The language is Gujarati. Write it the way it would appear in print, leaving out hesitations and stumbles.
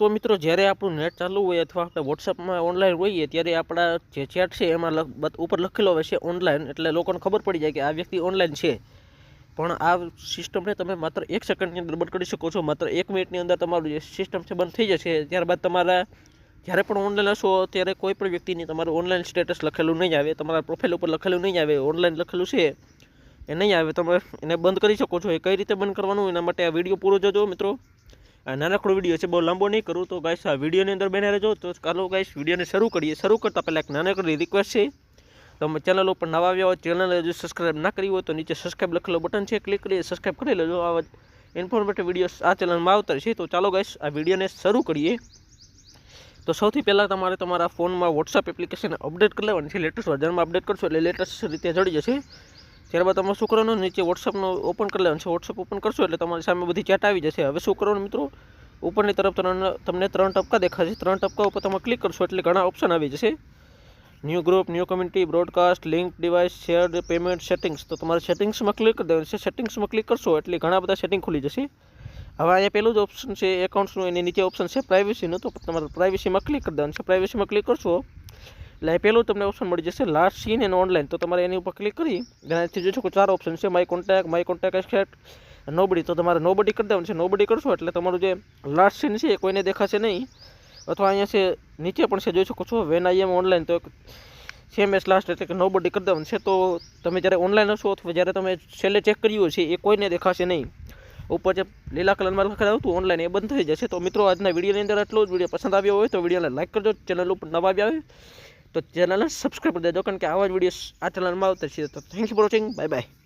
तो मित्रों જ્યારે આપણું નેટ ચાલુ હોય અથવા આપણે વોટ્સએપમાં ઓનલાઈન હોઈએ ત્યારે આપણા જે ચેટ છે એમાં ઉપર લખેલો હોય છે ઓનલાઈન, એટલે લોકોને ખબર પડી જાય કે આ વ્યક્તિ ઓનલાઈન છે. પણ આ સિસ્ટમને તમે માત્ર 1 સેકન્ડની અંદર બંધ કરી શકો છો. માત્ર 1 મિનિટની અંદર તમારું જે સિસ્ટમ છે બંધ થઈ જશે. ત્યારબાદ તમારા જ્યારે પણ ઓનલાઈન હશો ત્યારે કોઈ પણ વ્યક્તિની તમારું ઓનલાઈન સ્ટેટસ લખેલું નહીં આવે, તમારા પ્રોફાઇલ ઉપર લખેલું નહીં આવે, ઓનલાઈન લખેલું છે એ નહીં આવે. તમે એને બંધ કરી શકો છો. એ કઈ રીતે બંધ કરવાનું એના માટે આ વિડીયો પૂરો જોજો મિત્રો. આ નાનકડો વિડીયો છે, બહુ લાંબો નહીં કરું. તો ગાઈસ આ વિડીયોની અંદર બને રહેજો. તો ચાલો ગાઈસ વિડીયોને શરૂ કરીએ. શરૂ કરતાં પહેલાં એક નાનકડી રિક્વેસ્ટ છે. તમે ચેનલ ઉપર નવા આવ્યા હોય, ચેનલ હજુ સબસ્ક્રાઈબ ના કરી હોય તો નીચે સબસ્ક્રાઈબ લખેલો બટન છે, ક્લિક કરી સબસ્ક્રાઈબ કરી લેજો. આવા ઇન્ફોર્મેટિવ વિડીયોઝ આ ચેનલમાં આવતા છે. તો ચાલો ગાઈસ આ વિડીયોને શરૂ કરીએ. તો સૌથી પહેલાં તમારે તમારા ફોનમાં વોટ્સએપ એપ્લિકેશન અપડેટ કરી લેવાની છે. લેટેસ્ટ વર્ઝનમાં અપડેટ કરશો એટલે લેટેસ્ટ રીતે જડી જશે. ત્યારબાદ તમારે શું કરવાનું, નીચે વોટ્સએપનો ઓપન કરી લેવાનું છે. વોટ્સએપ ઓપન કરશો એટલે તમારી સામે બધી ચેટ આવી જશે. હવે શું કરવાનું મિત્રો, ઉપરની તરફ તમને 3 ટપકા દેખાશે. 3 ટપકા ઉપર તમે ક્લિક કરશો એટલે ઘણા ઓપ્શન આવી જશે. New group, new community, broadcast, link, device, shared, payment, settings. તો તમારે સેટિંગ્સમાં ક્લિક કરી દેવાનું છે. સેટિંગ્સમાં ક્લિક કરશો એટલે ઘણા બધા સેટિંગ ખુલી જશે. હવે અહીંયા પહેલું જ ઓપ્શન છે એકાઉન્ટ્સનું, એની નીચે ઓપ્શન છે પ્રાઇવેસીનું. તો તમારે પ્રાઇવેસીમાં ક્લિક કરી દેવાનું છે. પ્રાઇવેસીમાં ક્લિક કરશો એટલે પહેલું તમને ઓપ્શન મળી જશે લાસ્ટ સીન એન્ડ ઓનલાઈન. તો તમારે એની ઉપર ક્લિક કરી એનાથી જોઈ શકો 4 ઓપ્શન છે, માય કોન્ટેક્ટ એક્સેટ, નોબડી. તો તમારે નોબડી કરી દેવાનું છે. નોબડી કરશો એટલે તમારું જે લાસ્ટ સીન છે એ કોઈને દેખાશે નહીં. અથવા અહીંયા છે નીચે પણ છે જોઈ શકો છો વેન આઈ એમ ઓનલાઈન. તો સેમ એસ લાસ્ટ એટલે કે નોબડી કરી દેવાનું છે. તો તમે જ્યારે ઓનલાઈન હશો અથવા જ્યારે તમે છેલ્લે ચેક કર્યું છે એ કોઈને દેખાશે નહીં. ઉપર જે લીલા કલરમાં લખેલું આવતું ઓનલાઈન એ બંધ થઈ જશે. તો મિત્રો આજના વિડીયોની અંદર આટલું જ. વિડીયો પસંદ આવ્યો હોય તો વિડીયોને લાઈક કરજો. ચેનલ ઉપર નવા આવ્યા હોય તો ચેનલને સબસ્ક્રાઈબ કરી દેજો, કારણ કે આવા જ વિડીયો આ ચેનલમાં આવતા છે. તો thank you for watching. Bye bye.